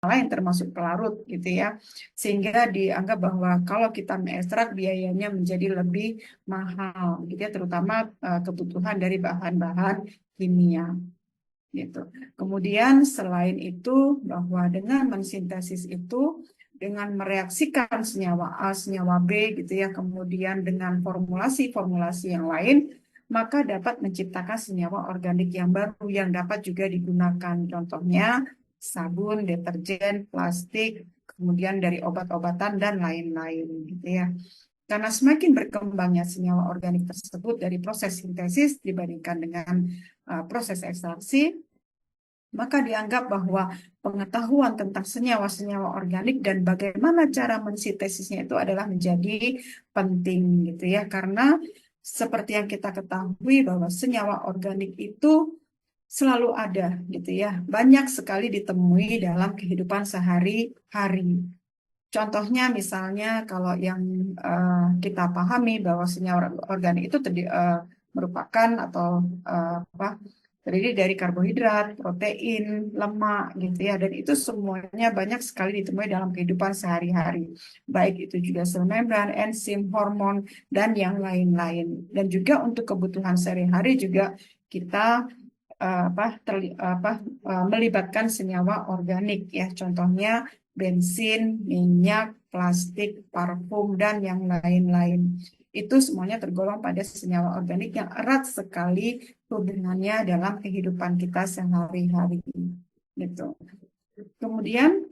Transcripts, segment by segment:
lain termasuk pelarut gitu ya. Sehingga dianggap bahwa kalau kita mengekstrak biayanya menjadi lebih mahal gitu ya, terutama kebutuhan dari bahan-bahan kimia gitu. Kemudian selain itu bahwa dengan mensintesis itu dengan mereaksikan senyawa A, senyawa B gitu ya, kemudian dengan formulasi-formulasi yang lain, maka dapat menciptakan senyawa organik yang baru yang dapat juga digunakan. Contohnya sabun, deterjen, plastik, kemudian dari obat-obatan dan lain-lain gitu ya. Karena semakin berkembangnya senyawa organik tersebut dari proses sintesis dibandingkan dengan proses ekstraksi, maka dianggap bahwa pengetahuan tentang senyawa-senyawa organik dan bagaimana cara mensintesisnya itu adalah menjadi penting gitu ya. Karena seperti yang kita ketahui bahwa senyawa organik itu selalu ada gitu ya. Banyak sekali ditemui dalam kehidupan sehari-hari. Contohnya misalnya kalau yang kita pahami bahwa senyawa organik itu merupakan atau apa terdiri dari karbohidrat, protein, lemak gitu ya, dan itu semuanya banyak sekali ditemui dalam kehidupan sehari-hari. Baik itu juga sel membran, enzim, hormon, dan yang lain-lain. Dan juga untuk kebutuhan sehari-hari juga kita melibatkan senyawa organik ya. Contohnya bensin, minyak, plastik, parfum, dan yang lain-lain. Itu semuanya tergolong pada senyawa organik yang erat sekali hubungannya dalam kehidupan kita sehari-hari. Gitu. Kemudian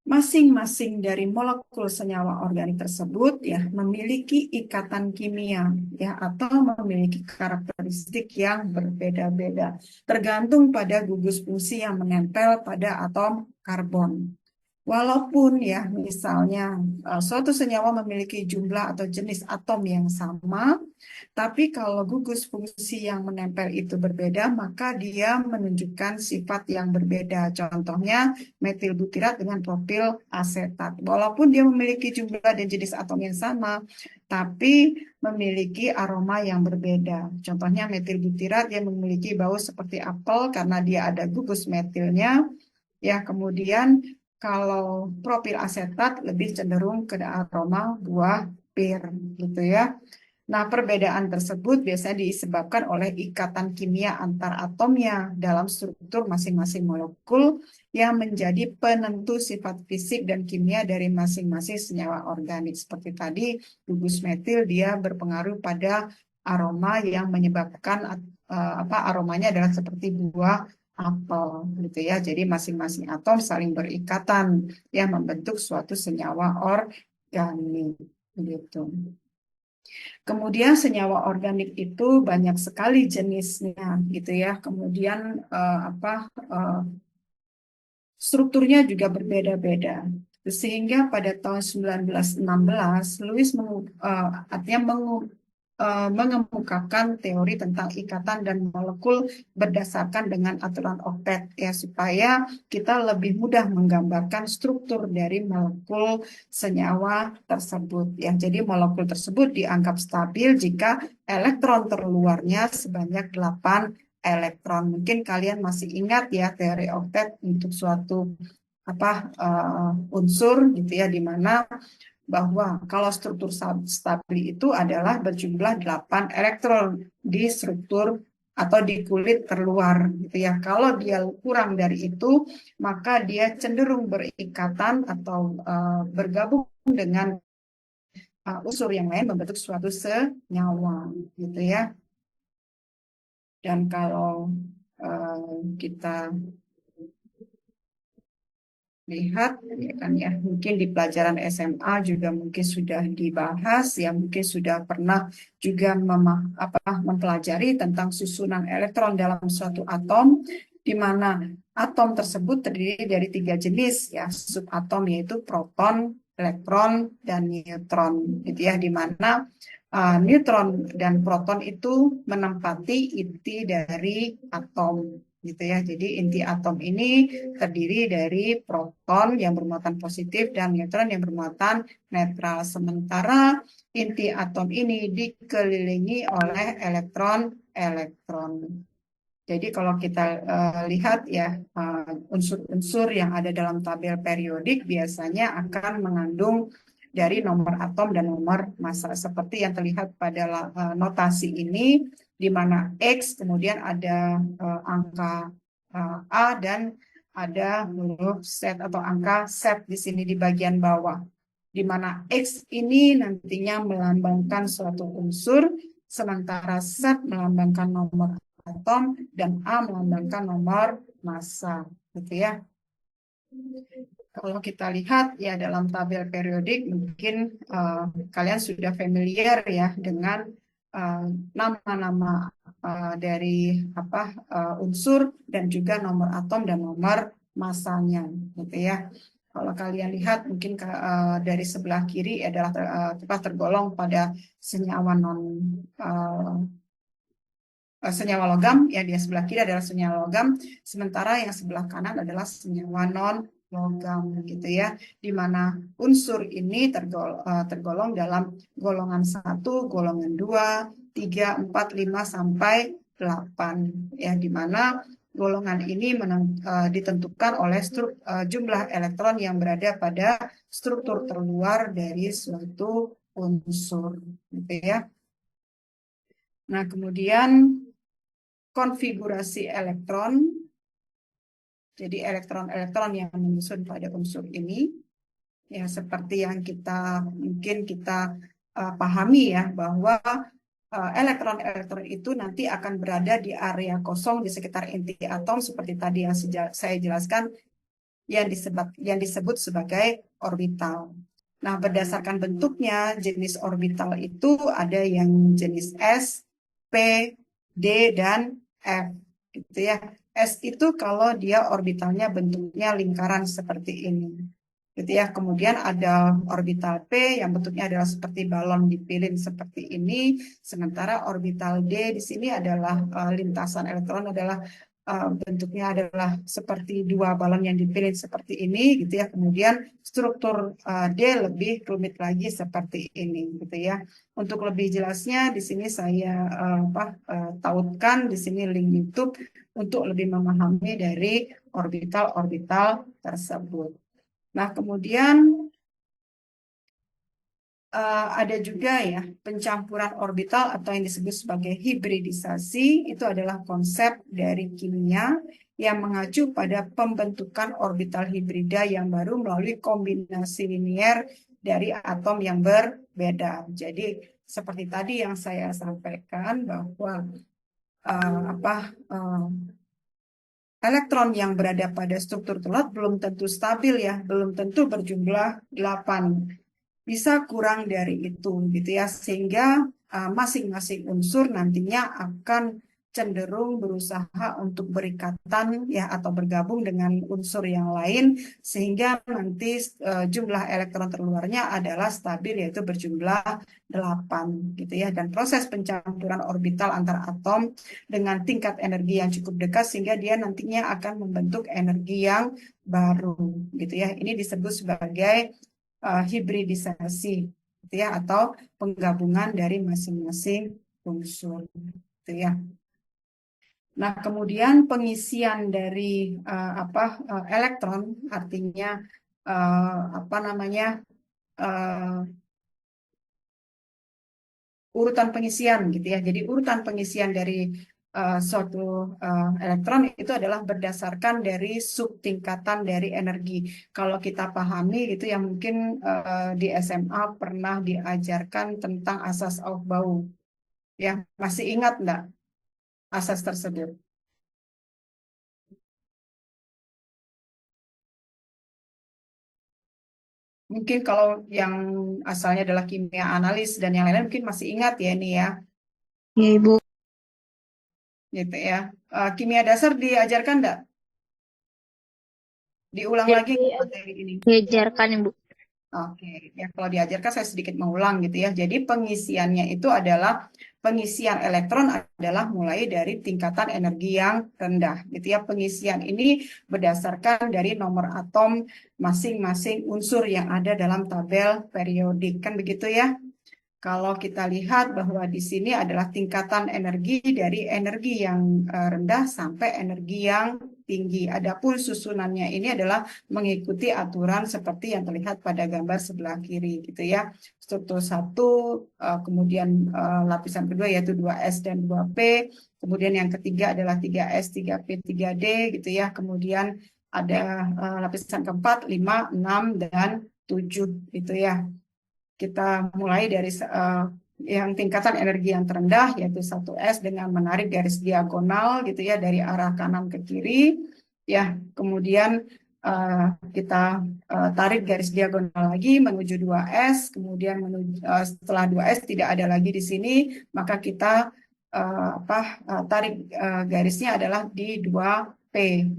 masing-masing dari molekul senyawa organik tersebut ya memiliki ikatan kimia ya atau memiliki karakteristik yang berbeda-beda tergantung pada gugus fungsi yang menempel pada atom karbon. Walaupun ya misalnya suatu senyawa memiliki jumlah atau jenis atom yang sama, tapi kalau gugus fungsi yang menempel itu berbeda, maka dia menunjukkan sifat yang berbeda. Contohnya metil butirat dengan propil asetat. Walaupun dia memiliki jumlah dan jenis atom yang sama, tapi memiliki aroma yang berbeda. Contohnya metil butirat yang memiliki bau seperti apel karena dia ada gugus metilnya. Ya, kemudian kalau propil asetat lebih cenderung ke aroma buah pir gitu ya. Nah, perbedaan tersebut biasanya disebabkan oleh ikatan kimia antar atomnya dalam struktur masing-masing molekul yang menjadi penentu sifat fisik dan kimia dari masing-masing senyawa organik. Seperti tadi, gugus metil dia berpengaruh pada aroma yang menyebabkan aromanya adalah seperti buah apel gitu ya. Jadi masing-masing atom saling berikatan yang membentuk suatu senyawa organik gitu. Kemudian senyawa organik itu banyak sekali jenisnya gitu ya. Kemudian eh, strukturnya juga berbeda-beda. Sehingga pada tahun 1916 Lewis mengemukakan teori tentang ikatan dan molekul berdasarkan dengan aturan oktet ya supaya kita lebih mudah menggambarkan struktur dari molekul senyawa tersebut ya. Jadi molekul tersebut dianggap stabil jika elektron terluarnya sebanyak 8 elektron. Mungkin kalian masih ingat ya teori oktet untuk suatu unsur gitu ya, di mana bahwa kalau struktur stabil itu adalah berjumlah 8 elektron di struktur atau di kulit terluar gitu ya. Kalau dia kurang dari itu, maka dia cenderung berikatan atau bergabung dengan unsur yang lain membentuk suatu senyawa gitu ya. Dan kalau kita lihat ya kan ya mungkin di pelajaran SMA juga mungkin sudah dibahas ya mungkin sudah pernah juga mempelajari tentang susunan elektron dalam suatu atom di mana atom tersebut terdiri dari 3 jenis ya subatom yaitu proton, elektron dan neutron gitu ya di mana neutron dan proton itu menempati inti dari atom gitu ya. Jadi inti atom ini terdiri dari proton yang bermuatan positif dan neutron yang bermuatan netral. Sementara inti atom ini dikelilingi oleh elektron-elektron. Jadi kalau kita lihat ya unsur-unsur yang ada dalam tabel periodik biasanya akan mengandung dari nomor atom dan nomor massa seperti yang terlihat pada notasi ini di mana X kemudian ada angka A dan ada huruf Z atau angka Z di sini di bagian bawah di mana X ini nantinya melambangkan suatu unsur sementara Z melambangkan nomor atom dan A melambangkan nomor massa gitu ya. Kalau kita lihat ya dalam tabel periodik mungkin kalian sudah familiar ya dengan nama-nama dari unsur dan juga nomor atom dan nomor massanya gitu ya. Kalau kalian lihat mungkin dari sebelah kiri adalah tergolong pada senyawa senyawa logam, ya di sebelah kiri adalah senyawa logam, sementara yang sebelah kanan adalah senyawa non logam gitu ya, di mana unsur ini tergolong dalam golongan 1, golongan 2, 3, 4, 5 sampai 8 ya, di mana golongan ini ditentukan oleh jumlah elektron yang berada pada struktur terluar dari suatu unsur gitu ya. Nah, kemudian konfigurasi elektron, jadi elektron-elektron yang menyusun pada unsur ini, ya seperti yang mungkin kita pahami ya, bahwa elektron-elektron itu nanti akan berada di area kosong di sekitar inti atom, seperti tadi yang saya jelaskan, yang disebut sebagai orbital. Nah, berdasarkan bentuknya, jenis orbital itu ada yang jenis S, P, D, dan F. Gitu ya. S itu kalau dia orbitalnya bentuknya lingkaran seperti ini. Gitu ya. Kemudian ada orbital P yang bentuknya adalah seperti balon dipilin seperti ini. Sementara orbital D di sini adalah lintasan elektron adalah bentuknya adalah seperti dua balon yang dipilin seperti ini gitu ya. Kemudian struktur D lebih rumit lagi seperti ini gitu ya. Untuk lebih jelasnya di sini saya tautkan di sini link YouTube untuk lebih memahami dari orbital-orbital tersebut. Nah, kemudian ada juga ya pencampuran orbital atau yang disebut sebagai hibridisasi. Itu adalah konsep dari kimia yang mengacu pada pembentukan orbital hibrida yang baru melalui kombinasi linier dari atom yang berbeda. Jadi seperti tadi yang saya sampaikan bahwa elektron yang berada pada struktur telat belum tentu stabil ya, belum tentu berjumlah 8. Bisa kurang dari itu gitu ya, sehingga masing-masing unsur nantinya akan cenderung berusaha untuk berikatan ya atau bergabung dengan unsur yang lain sehingga nanti jumlah elektron terluarnya adalah stabil yaitu berjumlah 8 gitu ya, dan proses pencampuran orbital antar atom dengan tingkat energi yang cukup dekat sehingga dia nantinya akan membentuk energi yang baru gitu ya. Ini disebut sebagai hibridisasi gitu ya, atau penggabungan dari masing-masing unsur gitu ya. Nah, kemudian pengisian dari elektron artinya urutan pengisian gitu ya. Jadi urutan pengisian dari suatu elektron itu adalah berdasarkan dari subtingkatan dari energi. Kalau kita pahami gitu ya, mungkin di SMA pernah diajarkan tentang asas Aufbau. Ya, masih ingat enggak asas tersebut? Mungkin kalau yang asalnya adalah kimia analis dan yang lain mungkin masih ingat ya ini ya. Ya, Ibu. Gitu ya. Kimia dasar diajarkan enggak? Diulang lagi Jadi, materi ini. diajarkan, Ibu. Oke, ya kalau diajarkan saya sedikit mengulang gitu ya. Jadi pengisiannya itu adalah pengisian elektron adalah mulai dari tingkatan energi yang rendah gitu ya. Pengisian ini berdasarkan dari nomor atom masing-masing unsur yang ada dalam tabel periodik kan begitu ya. Kalau kita lihat bahwa di sini adalah tingkatan energi dari energi yang rendah sampai energi yang tinggi. Adapun susunannya ini adalah mengikuti aturan seperti yang terlihat pada gambar sebelah kiri, gitu ya. Struktur satu, kemudian lapisan kedua yaitu 2S dan 2P, kemudian yang ketiga adalah 3S, 3P, 3D, gitu ya. Kemudian ada lapisan keempat, 5, 6, dan 7, gitu ya. Kita mulai dari yang tingkatan energi yang terendah yaitu 1S dengan menarik garis diagonal gitu ya dari arah kanan ke kiri ya. Kemudian kita tarik garis diagonal lagi menuju 2S, kemudian setelah 2S tidak ada lagi di sini, maka kita tarik garisnya adalah di 2P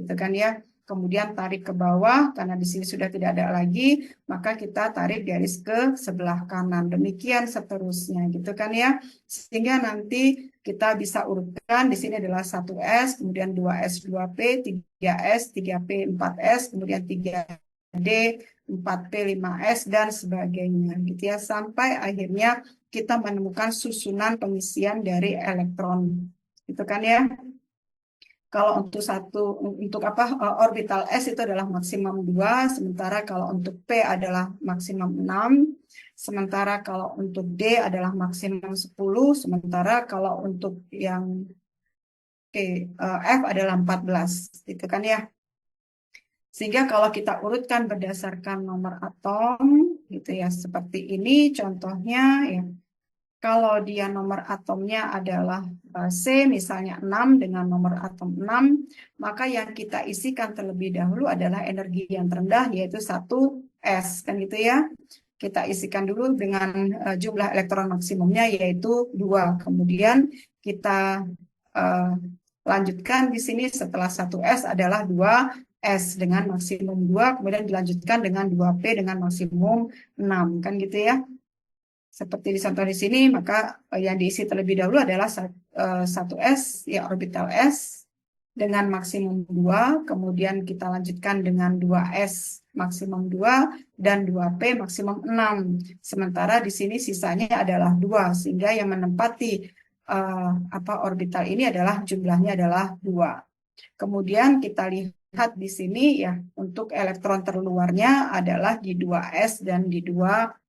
gitu kan ya. Kemudian tarik ke bawah karena di sini sudah tidak ada lagi, maka kita tarik garis ke sebelah kanan. Demikian seterusnya gitu kan ya. Sehingga nanti kita bisa urutkan di sini adalah 1S, kemudian 2S, 2P, 3S, 3P, 4S, kemudian 3D, 4P, 5S dan sebagainya gitu ya. Sampai akhirnya kita menemukan susunan pengisian dari elektron. Gitu kan ya. Kalau untuk orbital S itu adalah maksimum 2, sementara kalau untuk P adalah maksimum 6, sementara kalau untuk D adalah maksimum 10, sementara kalau untuk yang F adalah 14, gitu kan ya. Sehingga kalau kita urutkan berdasarkan nomor atom, gitu ya, seperti ini contohnya ya. Kalau dia nomor atomnya adalah C, misalnya 6 dengan nomor atom 6, maka yang kita isikan terlebih dahulu adalah energi yang terendah, yaitu 1S, kan gitu ya. Kita isikan dulu dengan jumlah elektron maksimumnya, yaitu 2. Kemudian kita lanjutkan di sini setelah 1S adalah 2S dengan maksimum 2, kemudian dilanjutkan dengan 2P dengan maksimum 6, kan gitu ya. Seperti dicontoh di sini, maka yang diisi terlebih dahulu adalah 1S, ya orbital S, dengan maksimum 2, kemudian kita lanjutkan dengan 2S maksimum 2, dan 2P maksimum 6. Sementara di sini sisanya adalah 2, sehingga yang menempati orbital ini adalah jumlahnya adalah 2. Kemudian kita lihat di sini ya, untuk elektron terluarnya adalah di 2S dan di 2P,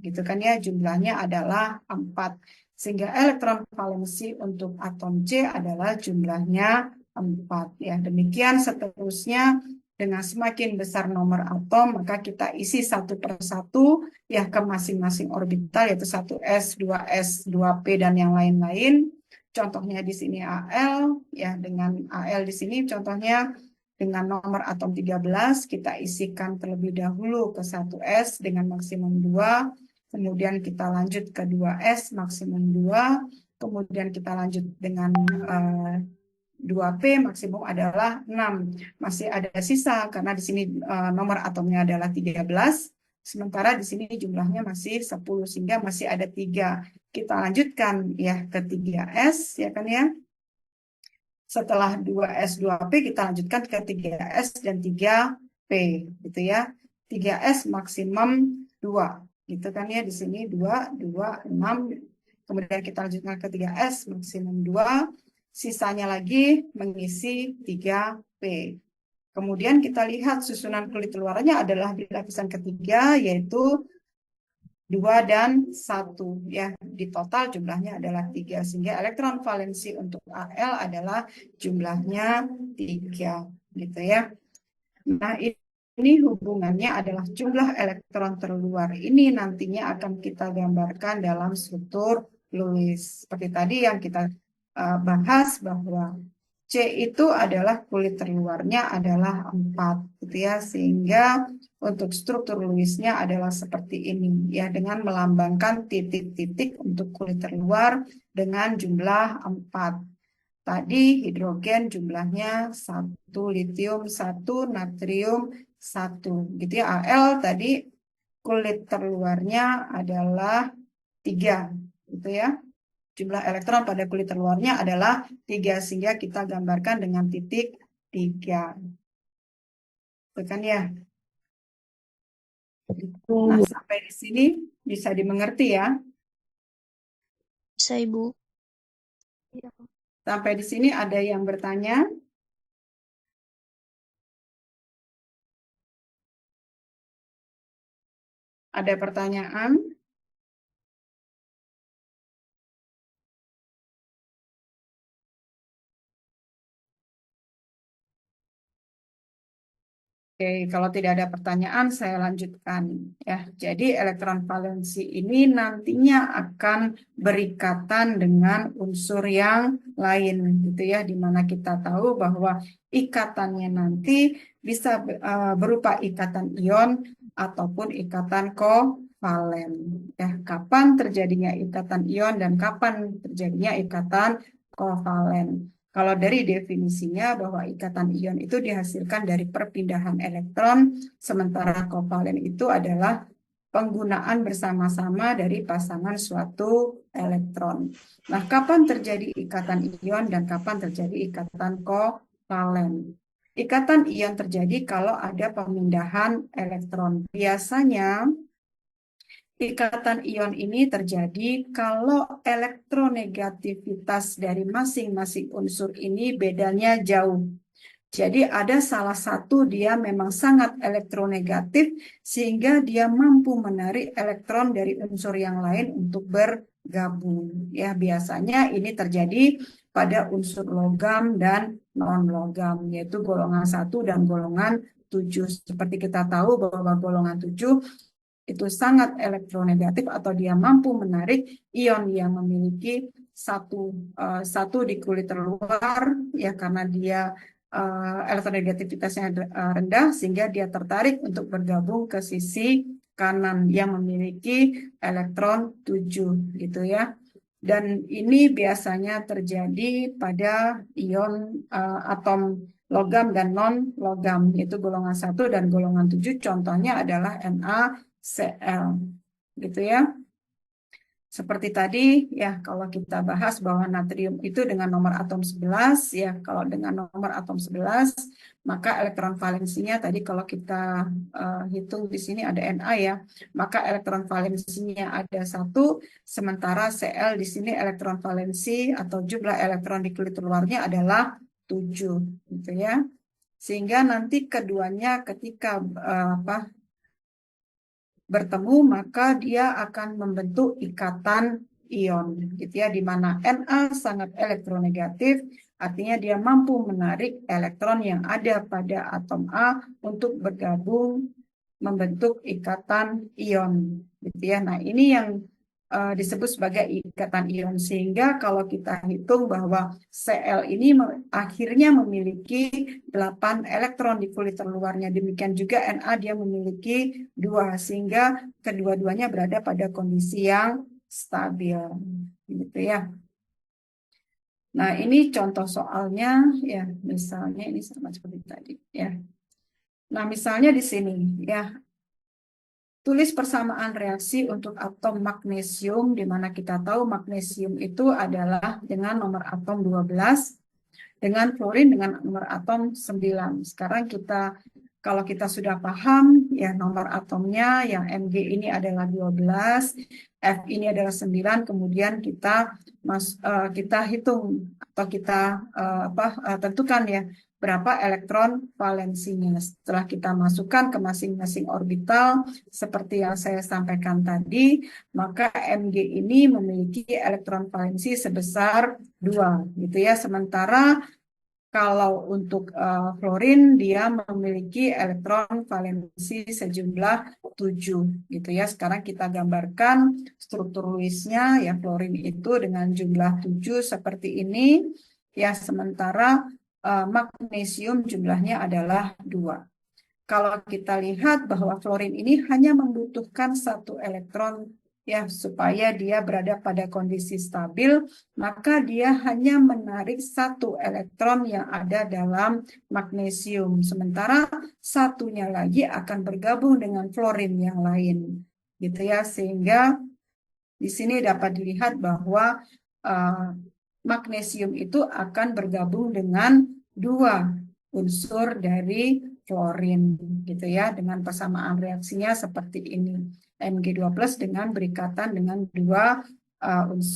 gitu kan ya, jumlahnya adalah 4. Sehingga elektron valensi untuk atom C adalah jumlahnya 4. Ya, demikian seterusnya. Dengan semakin besar nomor atom, maka kita isi satu persatu ya ke masing-masing orbital, yaitu 1S, 2S, 2P, dan yang lain-lain. Contohnya di sini Al, ya dengan Al di sini contohnya dengan nomor atom 13, kita isikan terlebih dahulu ke 1S dengan maksimum 2, kemudian kita lanjut ke 2S maksimum 2, kemudian kita lanjut dengan 2P maksimum adalah 6. Masih ada sisa karena di sini nomor atomnya adalah 13, sementara di sini jumlahnya masih 10, sehingga masih ada 3. Kita lanjutkan ya ke 3S, ya kan ya. Setelah 2S, 2P, kita lanjutkan ke 3S dan 3P, gitu ya. 3S maksimum 2, gitu kan ya. Di sini 2, 2, 6. Kemudian kita lanjutkan ke 3S maksimum 2. Sisanya lagi mengisi 3P. Kemudian kita lihat susunan kulit luarnya adalah di lapisan ketiga, yaitu 2 dan 1. Ya, di total jumlahnya adalah 3. Sehingga elektron valensi untuk Al adalah jumlahnya 3. Gitu ya. Nah, ini hubungannya adalah jumlah elektron terluar. Ini nantinya akan kita gambarkan dalam struktur Lewis. Seperti tadi yang kita bahas bahwa C itu adalah kulit terluarnya adalah 4, gitu ya. Sehingga untuk struktur Lewisnya adalah seperti ini, ya, dengan melambangkan titik-titik untuk kulit terluar dengan jumlah 4. Tadi hidrogen jumlahnya 1, litium 1, natrium 1, gitu ya. Al tadi kulit terluarnya adalah 3, gitu ya. Jumlah elektron pada kulit terluarnya adalah 3, sehingga kita gambarkan dengan titik 3. Itu kan ya. Nah, sampai di sini bisa dimengerti ya. Bisa, Ibu. Sampai di sini ada yang bertanya? Ada pertanyaan? Oke, kalau tidak ada pertanyaan, saya lanjutkan ya. Jadi elektron valensi ini nantinya akan berikatan dengan unsur yang lain, gitu ya. Di mana kita tahu bahwa ikatannya nanti bisa berupa ikatan ion ataupun ikatan kovalen. Ya, kapan terjadinya ikatan ion dan kapan terjadinya ikatan kovalen? Kalau dari definisinya bahwa ikatan ion itu dihasilkan dari perpindahan elektron, sementara kovalen itu adalah penggunaan bersama-sama dari pasangan suatu elektron. Nah, kapan terjadi ikatan ion dan kapan terjadi ikatan kovalen? Ikatan ion terjadi kalau ada pemindahan elektron. Biasanya ikatan ion ini terjadi kalau elektronegativitas dari masing-masing unsur ini bedanya jauh. Jadi ada salah satu dia memang sangat elektronegatif sehingga dia mampu menarik elektron dari unsur yang lain untuk bergabung. Ya, biasanya ini terjadi pada unsur logam dan non-logam, yaitu golongan 1 dan golongan 7. Seperti kita tahu bahwa golongan 7 itu sangat elektronegatif atau dia mampu menarik ion yang memiliki satu di kulit terluar ya karena dia elektronegativitasnya rendah sehingga dia tertarik untuk bergabung ke sisi kanan yang memiliki elektron 7 gitu ya. Dan ini biasanya terjadi pada ion atom logam dan non logam yaitu golongan 1 dan golongan 7, contohnya adalah NaCl gitu ya. Seperti tadi ya kalau kita bahas bahwa natrium itu dengan nomor atom 11 ya kalau dengan nomor atom 11 maka elektron valensinya tadi kalau kita hitung di sini ada Na ya maka elektron valensinya ada 1 sementara Cl di sini elektron valensi atau jumlah elektron di kulit luarnya adalah 7 gitu ya. Sehingga nanti keduanya ketika bertemu maka dia akan membentuk ikatan ion gitu ya di mana Na sangat elektronegatif artinya dia mampu menarik elektron yang ada pada atom A untuk bergabung membentuk ikatan ion gitu ya. Nah, ini yang disebut sebagai ikatan ion sehingga kalau kita hitung bahwa Cl ini akhirnya memiliki 8 elektron di kulit terluarnya demikian juga Na dia memiliki 2 sehingga kedua-duanya berada pada kondisi yang stabil gitu ya. Nah, ini contoh soalnya ya misalnya ini sama seperti tadi ya. Nah, misalnya di sini ya tulis persamaan reaksi untuk atom magnesium, di mana kita tahu magnesium itu adalah dengan nomor atom 12, dengan fluorin dengan nomor atom 9. Sekarang kalau kita sudah paham, ya nomor atomnya yang Mg ini adalah 12, F ini adalah 9, kemudian kita hitung atau kita tentukan ya, berapa elektron valensinya. Setelah kita masukkan ke masing-masing orbital, seperti yang saya sampaikan tadi, maka Mg ini memiliki elektron valensi sebesar 2, gitu ya. Sementara kalau untuk fluorin dia memiliki elektron valensi sejumlah 7, gitu ya. Sekarang kita gambarkan struktur Lewisnya ya fluorin itu dengan jumlah 7 seperti ini ya sementara magnesium jumlahnya adalah 2. Kalau kita lihat bahwa fluorin ini hanya membutuhkan 1 elektron ya supaya dia berada pada kondisi stabil, maka dia hanya menarik 1 elektron yang ada dalam magnesium. Sementara satunya lagi akan bergabung dengan fluorin yang lain. Gitu ya, sehingga di sini dapat dilihat bahwa magnesium itu akan bergabung dengan 2 unsur dari fluorin gitu ya dengan persamaan reaksinya seperti ini Mg2+ dengan berikatan dengan 2 unsur